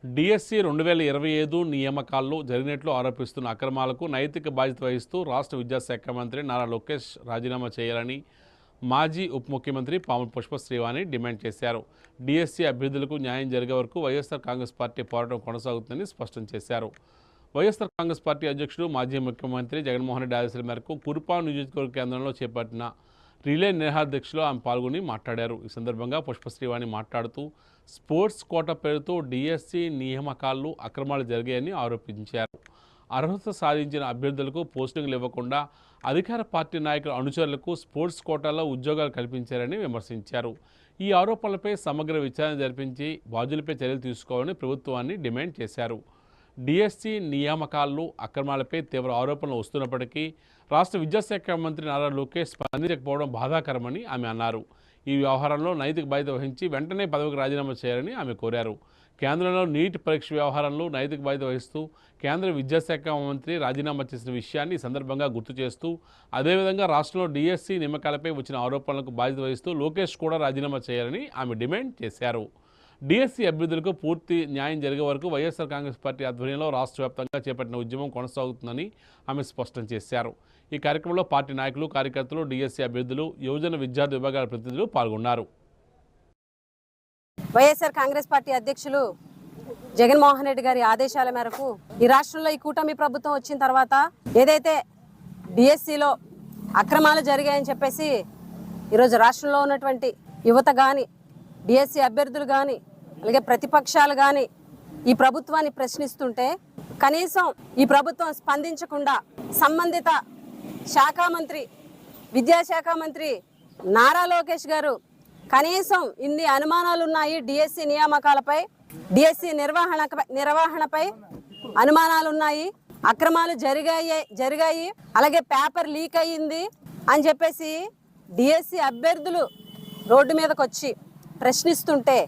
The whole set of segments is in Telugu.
డిఎస్సి 2025 నియామకాల్లో జరిగినట్లు ఆరోపిస్తున్న అక్రమాలకు నైతిక బాధ్యత వహిస్తూ రాష్ట్ర విద్యాశాఖ మంత్రి నారా లోకేష్ రాజీనామా చేయాలని మాజీ ఉప ముఖ్యమంత్రి పాముల పుష్ప శ్రీవాణి డిమాండ్ చేశారు. డిఎస్సి అభ్యర్థులకు న్యాయం జరిగే వరకు వైఎస్ఆర్ కాంగ్రెస్ పార్టీ పోరాటం కొనసాగుతుందని స్పష్టం చేశారు. వైఎస్ఆర్ కాంగ్రెస్ పార్టీ అధ్యక్షుడు మాజీ ముఖ్యమంత్రి జగన్మోహన్ రెడ్డి ఆదేశాల మేరకు కురుపాం నియోజకవర్గ కేంద్రంలో చేపట్టిన రిలే నిరాహారదీక్షలో ఆమె పాల్గొని మాట్లాడారు. ఈ సందర్భంగా పుష్పశ్రీవాణి మాట్లాడుతూ స్పోర్ట్స్ కోటా పేరుతో డిఎస్సి నియామకాల్లో అక్రమాలు జరిగాయని ఆరోపించారు. అర్హత సాధించిన అభ్యర్థులకు పోస్టింగ్లు ఇవ్వకుండా అధికార పార్టీ నాయకుల అనుచరులకు స్పోర్ట్స్ కోటాలో ఉద్యోగాలు కల్పించారని విమర్శించారు. ఈ ఆరోపణలపై సమగ్ర విచారణ జరిపించి బాధ్యులపై చర్యలు తీసుకోవాలని ప్రభుత్వాన్ని డిమాండ్ చేశారు. డిఎస్సి నియామకాల్లో అక్రమాలపై తీవ్ర ఆరోపణలు వస్తున్నప్పటికీ రాష్ట్ర విద్యాశాఖ మంత్రి నారా లోకేష్ స్పందించకపోవడం బాధాకరమని ఆమె అన్నారు. ఈ వ్యవహారంలో నైతిక బాధ్యత వహించి వెంటనే పదవికి రాజీనామా చేయాలని ఆమె కోరారు. కేంద్రంలో నీట్ పరీక్ష వ్యవహారంలో నైతిక బాధ్యత వహిస్తూ కేంద్ర విద్యాశాఖ మంత్రి రాజీనామా చేసిన విషయాన్ని ఈ సందర్భంగా గుర్తు చేస్తూ అదేవిధంగా రాష్ట్రంలో డిఎస్సి నియామకాలపై వచ్చిన ఆరోపణలకు బాధ్యత వహిస్తూ లోకేష్ కూడా రాజీనామా చేయాలని ఆమె డిమాండ్ చేశారు. డిఎస్సి అభ్యర్థులకు పూర్తి న్యాయం జరిగే వరకు వైఎస్ఆర్ కాంగ్రెస్ పార్టీ ఆధ్వర్యంలో రాష్ట్ర వ్యాప్తంగా చేపట్టిన ఉద్యమం కొనసాగుతుందని ఆమె స్పష్టం చేశారు. ఈ కార్యక్రమంలో పార్టీ నాయకులు, కార్యకర్తలు, డిఎస్సి అభ్యర్థులు, యువజన విద్యార్థి విభాగాల ప్రతినిధులు పాల్గొన్నారు. వైఎస్ఆర్ కాంగ్రెస్ పార్టీ అధ్యక్షులు జగన్మోహన్ రెడ్డి గారి ఆదేశాల మేరకు ఈ రాష్ట్రంలో ఈ కూటమి ప్రభుత్వం వచ్చిన తర్వాత ఏదైతే డిఎస్సిలో అక్రమాలు జరిగాయని చెప్పేసి ఈరోజు రాష్ట్రంలో ఉన్నటువంటి యువత కానీ, డిఎస్సి అభ్యర్థులు కానీ, అలాగే ప్రతిపక్షాలు కానీ ఈ ప్రభుత్వాన్ని ప్రశ్నిస్తుంటే కనీసం ఈ ప్రభుత్వం స్పందించకుండా సంబంధిత శాఖ మంత్రి, విద్యాశాఖ మంత్రి నారా లోకేష్ గారు కనీసం ఇన్ని అనుమానాలు ఉన్నాయి డిఎస్సి నియామకాలపై, డిఎస్సి నిర్వహణపై అనుమానాలు ఉన్నాయి, అక్రమాలు జరిగాయి, అలాగే పేపర్ లీక్ అయ్యింది అని చెప్పేసి డిఎస్సి అభ్యర్థులు రోడ్డు మీదకి వచ్చి ప్రశ్నిస్తుంటే,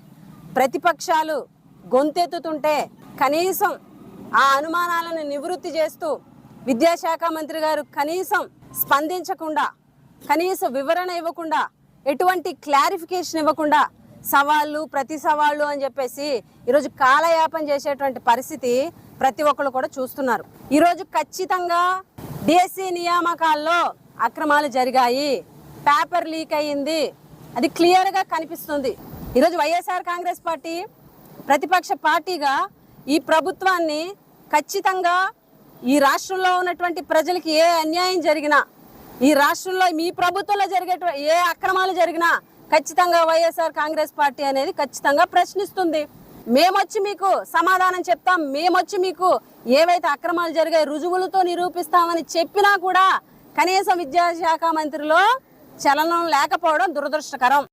ప్రతిపక్షాలు గొంతెత్తుతుంటే కనీసం ఆ అనుమానాలను నివృత్తి చేస్తూ విద్యాశాఖ మంత్రి గారు కనీసం స్పందించకుండా, కనీసం వివరణ ఇవ్వకుండా, ఎటువంటి క్లారిఫికేషన్ ఇవ్వకుండా సవాళ్ళు ప్రతి సవాళ్ళు అని చెప్పేసి ఈరోజు కాలయాపన చేసేటువంటి పరిస్థితి ప్రతి ఒక్కరు కూడా చూస్తున్నారు. ఈరోజు ఖచ్చితంగా డిఎస్సి నియామకాల్లో అక్రమాలు జరిగాయి, పేపర్ లీక్ అయ్యింది, అది క్లియర్గా కనిపిస్తుంది. ఈరోజు వైఎస్ఆర్ కాంగ్రెస్ పార్టీ ప్రతిపక్ష పార్టీగా ఈ ప్రభుత్వాన్ని ఖచ్చితంగా ఈ రాష్ట్రంలో ఉన్నటువంటి ప్రజలకి ఏ అన్యాయం జరిగినా, ఈ రాష్ట్రంలో మీ ప్రభుత్వంలో జరిగే ఏ అక్రమాలు జరిగినా ఖచ్చితంగా వైఎస్ఆర్ కాంగ్రెస్ పార్టీ అనేది ఖచ్చితంగా ప్రశ్నిస్తుంది. మేమొచ్చి మీకు సమాధానం చెప్తాం, మేమొచ్చి మీకు ఏవైతే అక్రమాలు జరిగాయి రుజువులతో నిరూపిస్తామని చెప్పినా కూడా కనీసం విద్యాశాఖ మంత్రిలో చలనం లేకపోవడం దురదృష్టకరం.